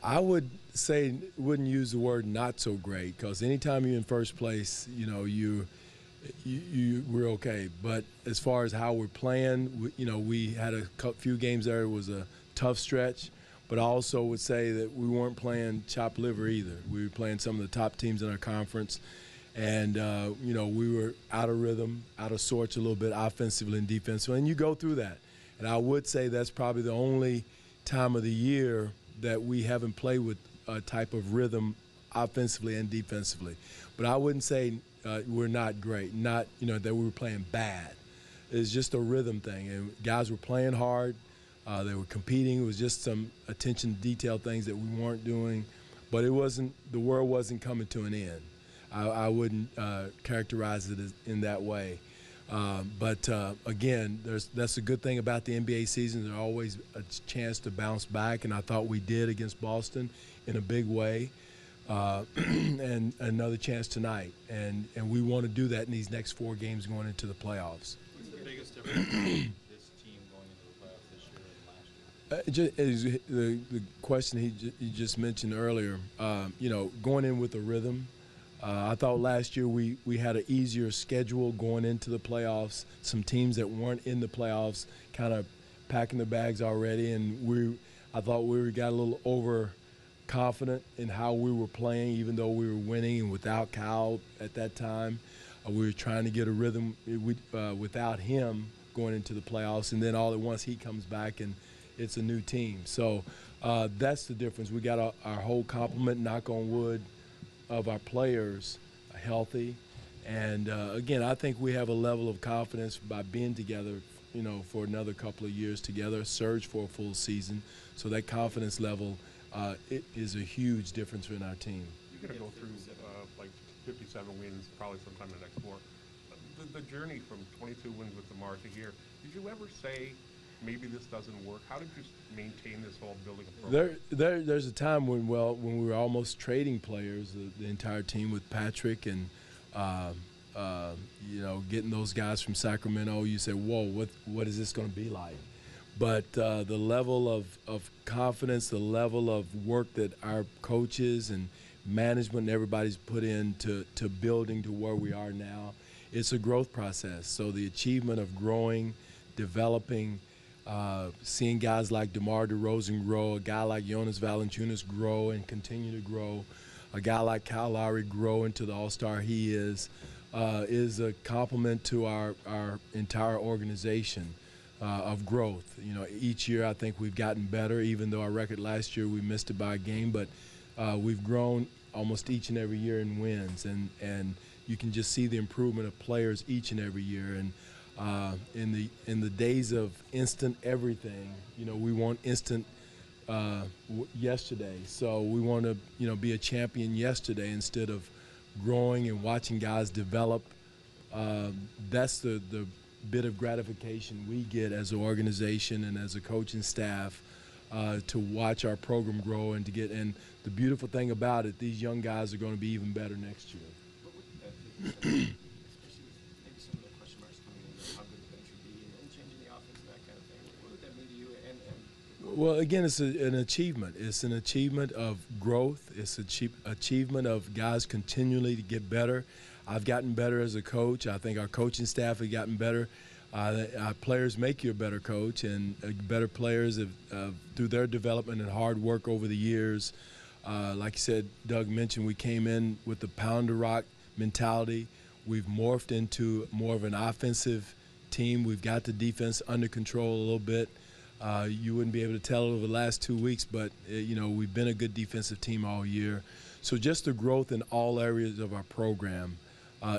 I would say wouldn't use the word not so great, because anytime you're in first place, we're okay. But as far as how we're playing, we had a few games there. It was a tough stretch, but I also would say that we weren't playing chopped liver either. We were playing some of the top teams in our conference, and we were out of rhythm, out of sorts a little bit offensively and defensively, and you go through that. And I would say that's probably the only time of the year that we haven't played with a type of rhythm offensively and defensively. But I wouldn't say we're not great, not that we were playing bad. It's just a rhythm thing, and guys were playing hard. They were competing. It was just some attention to detail things that we weren't doing, but the world wasn't coming to an end. I wouldn't characterize it in that way. But again, that's a good thing about the NBA season. There's always a chance to bounce back, and I thought we did against Boston in a big way. And another chance tonight, and we want to do that in these next 4 games going into the playoffs. What's the biggest difference between this team going into the playoffs this year and last year? The question he just mentioned earlier, going in with a rhythm. I thought last year we had an easier schedule going into the playoffs. Some teams that weren't in the playoffs kind of packing their bags already, and I thought we got a little overconfident in how we were playing, even though we were winning and without Kyle at that time. We were trying to get a rhythm without him going into the playoffs, and then all at once he comes back and it's a new team. So that's the difference. We got our whole complement, knock on wood, of our players healthy. And, again, I think we have a level of confidence by being together, for another couple of years together, surge for a full season. So that confidence level it is a huge difference in our team. You're going to go through like 57 wins probably sometime in the next 4. The journey from 22 wins with DeMar to here, did you ever say maybe this doesn't work? How did you maintain this whole building approach? There's a time when we were almost trading players, the entire team, with Patrick and getting those guys from Sacramento. You say, whoa, what is this going to be like? But the level of confidence, the level of work that our coaches and management and everybody's put into building to where we are now, it's a growth process. So the achievement of growing, developing, seeing guys like DeMar DeRozan grow, a guy like Jonas Valanciunas grow and continue to grow, a guy like Kyle Lowry grow into the all-star he is a compliment to our entire organization of growth. Each year I think we've gotten better, even though our record last year we missed it by a game, but we've grown almost each and every year in wins, and you can just see the improvement of players each and every year. And in the days of instant everything, we want instant yesterday. So we want to be a champion yesterday instead of growing and watching guys develop. That's the bit of gratification we get as an organization and as a coaching staff, to watch our program grow and to get. And the beautiful thing about it, these young guys are going to be even better next year. What would that especially with maybe some of the question marks coming in, how good the bench would be, and changing the offense and that kind of thing? What would that mean to you? Well, again, it's an achievement. It's an achievement of growth. It's an achievement of guys continually to get better. I've gotten better as a coach. I think our coaching staff have gotten better. Our players make you a better coach, and better players have, through their development and hard work over the years. Like you said, Doug mentioned, we came in with the pound to rock mentality. We've morphed into more of an offensive team. We've got the defense under control a little bit. You wouldn't be able to tell over the last 2 weeks, but we've been a good defensive team all year. So just the growth in all areas of our program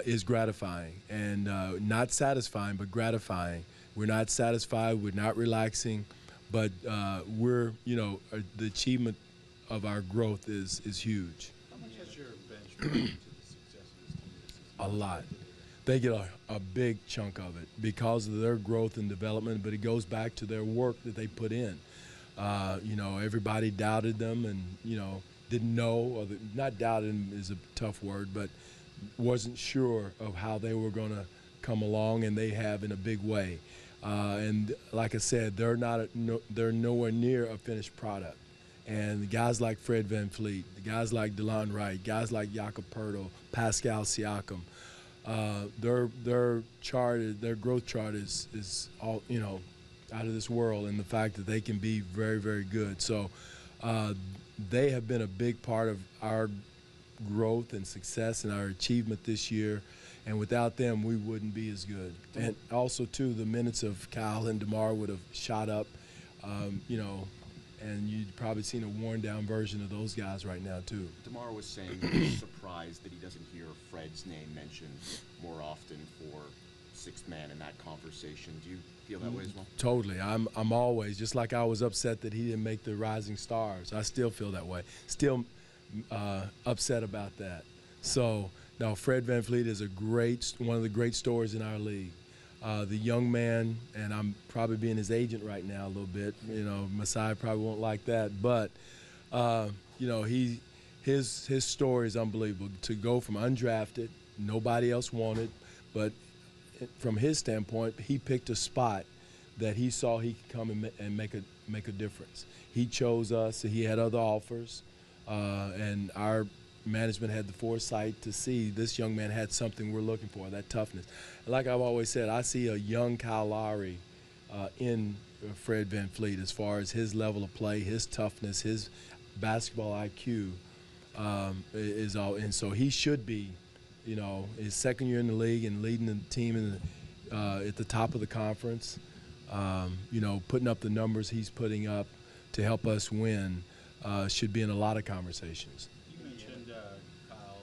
is gratifying, and not satisfying, but gratifying. We're not satisfied. We're not relaxing, but the achievement of our growth is huge. How much has your bench brought to the success of this team this season? A lot. They get a big chunk of it because of their growth and development, but it goes back to their work that they put in. Everybody doubted them and, didn't know, or not doubted them is a tough word, but wasn't sure of how they were going to come along, and they have in a big way. And like I said, they're nowhere near a finished product. And the guys like Fred VanVleet, the guys like DeLon Wright, guys like Jakob Poeltl, Pascal Siakam, their growth chart is all, out of this world, and the fact that they can be very, very good. So they have been a big part of our growth and success and our achievement this year. And without them, we wouldn't be as good. And also, too, the minutes of Kyle and DeMar would have shot up, and you'd probably seen a worn-down version of those guys right now, too. DeMar was saying he's surprised that he doesn't hear Fred's name mentioned more often for sixth man in that conversation. Do you feel that way as well? Totally. I'm always, just like I was upset that he didn't make the Rising Stars. I still feel that way. Still upset about that. So, no, Fred VanVleet is one of the great stories in our league. The young man, and I'm probably being his agent right now a little bit. Masai probably won't like that, but his story is unbelievable. To go from undrafted, nobody else wanted, but from his standpoint, he picked a spot that he saw he could come and make a difference. He chose us. He had other offers, and our management had the foresight to see this young man had something we're looking for, that toughness. Like I've always said, I see a young Kyle Lowry in Fred VanVleet as far as his level of play, his toughness, his basketball IQ is all. And so he should be, his second year in the league and leading the team at the top of the conference, putting up the numbers he's putting up to help us win should be in a lot of conversations. You mentioned Kyle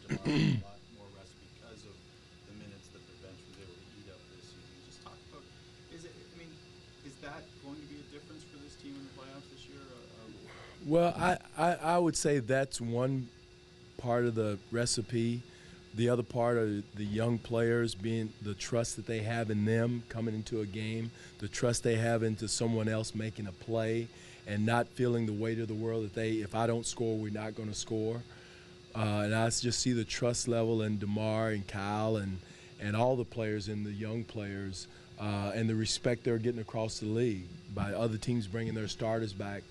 and DeMar a lot more rest because of the minutes that the bench was able to eat up this season. Just talk about, is that going to be a difference for this team in the playoffs this year? Well, I would say that's one part of the recipe. The other part are the young players, being the trust that they have in them coming into a game, the trust they have into someone else making a play, and not feeling the weight of the world that if I don't score, we're not going to score. And I just see the trust level in DeMar and Kyle and all the players and the young players and the respect they're getting across the league by other teams bringing their starters back,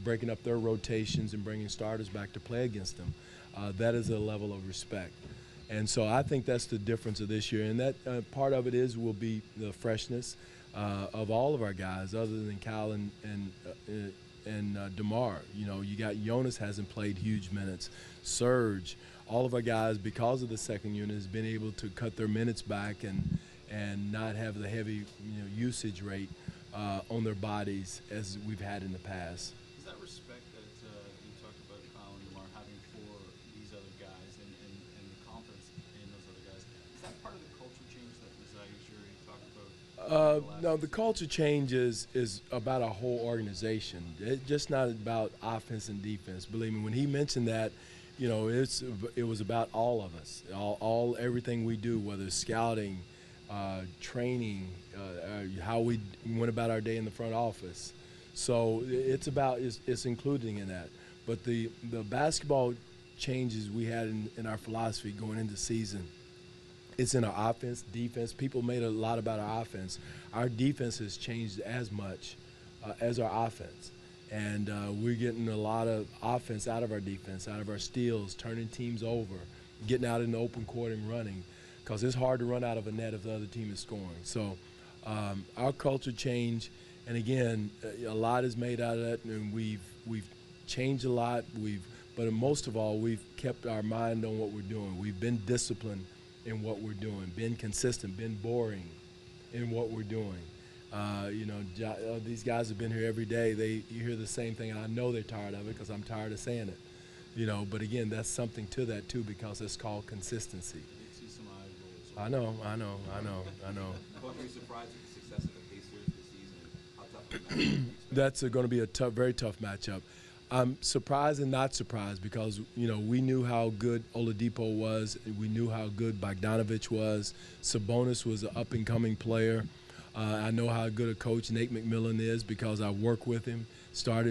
breaking up their rotations and bringing starters back to play against them. That is a level of respect. And so I think that's the difference of this year. And that part of it will be the freshness of all of our guys other than Kyle and DeMar. You got Jonas hasn't played huge minutes. Serge, all of our guys, because of the second unit, has been able to cut their minutes back and not have the heavy usage rate on their bodies as we've had in the past. Is that respect that you talked about Kyle and DeMar having for these other guys and the confidence in those other guys, is that part of the culture change that Masai Ujiri talked about? No, the culture change is about our whole organization. It's just not about offense and defense. Believe me, when he mentioned that, it was about all of us, everything we do, whether it's scouting, training, how we went about our day in the front office. So it's including in that. But the basketball changes we had in our philosophy going into season, it's in our offense, defense. People made a lot about our offense. Our defense has changed as much as our offense. And we're getting a lot of offense out of our defense, out of our steals, turning teams over, getting out in the open court and running, because it's hard to run out of a net if the other team is scoring. So our culture change, and again, a lot is made out of that, and we've changed a lot. But most of all, we've kept our mind on what we're doing. We've been disciplined in what we're doing, been consistent, been boring in what we're doing. These guys have been here every day. You hear the same thing, and I know they're tired of it because I'm tired of saying it. But again, that's something to that too, because it's called consistency. See some eye rolls. I know. Coach, are you surprised at the success of the Pacers this season and how tough of a matchup? That's going to be a very tough matchup. I'm surprised and not surprised because, we knew how good Oladipo was. We knew how good Bogdanovich was. Sabonis was an up-and-coming player. I know how good a coach Nate McMillan is because I work with him.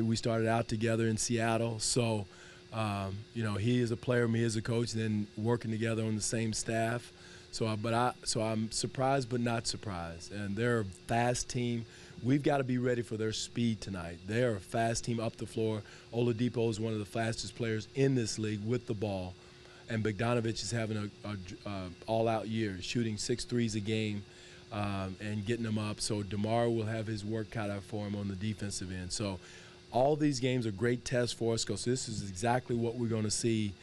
We started out together in Seattle. So, he is a player, me as a coach, and then working together on the same staff. So I'm surprised but not surprised. And they're a fast team. we've got to be ready for their speed tonight. They are a fast team up the floor. Oladipo is one of the fastest players in this league with the ball. And Bogdanovich is having a all-out year, shooting 6 threes a game and getting them up. So DeMar will have his work cut out for him on the defensive end. So all these games are great tests for us because this is exactly what we're going to see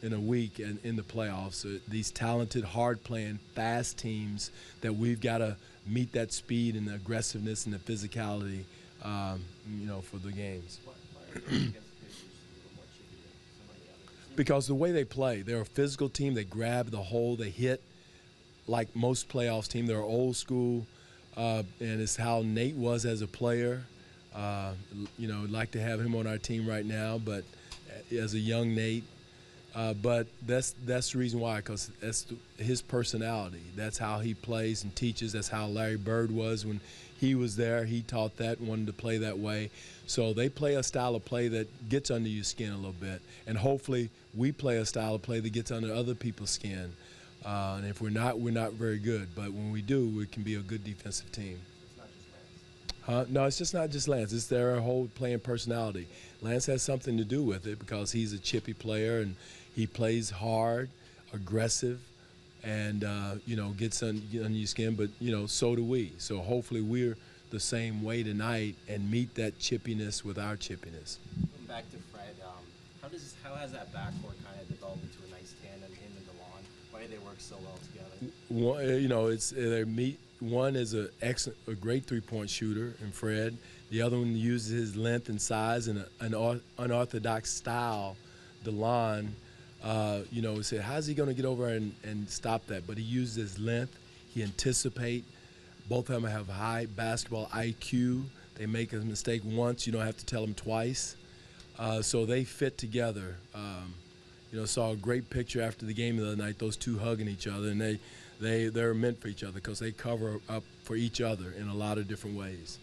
in a week and in the playoffs. These talented, hard-playing, fast teams that we've got to meet that speed and the aggressiveness and the physicality, for the games. Because the way they play, they're a physical team. They grab the hole, they hit like most playoffs team. They're old school, and it's how Nate was as a player. Like to have him on our team right now, but as a young Nate. But that's the reason why, because that's his personality. That's how he plays and teaches. That's how Larry Bird was when he was there. He taught that and wanted to play that way. So they play a style of play that gets under your skin a little bit. And hopefully we play a style of play that gets under other people's skin. And if we're not very good. But when we do, we can be a good defensive team. No, it's just not just Lance. It's their whole playing personality. Lance has something to do with it because he's a chippy player and he plays hard, aggressive, and gets under your skin. But so do we. So hopefully we're the same way tonight and meet that chippiness with our chippiness. Going back to Fred, how has that backcourt kind of developed into a nice tandem, him and Dwane? Why do they work so well together? One is a great three-point shooter in Fred. The other one uses his length and size and an unorthodox style. Dwane, said, how's he going to get over and stop that? But he uses his length. He anticipates. Both of them have high basketball IQ. They make a mistake once. You don't have to tell them twice. So they fit together. Saw a great picture after the game the other night, those two hugging each other, and they're meant for each other because they cover up for each other in a lot of different ways.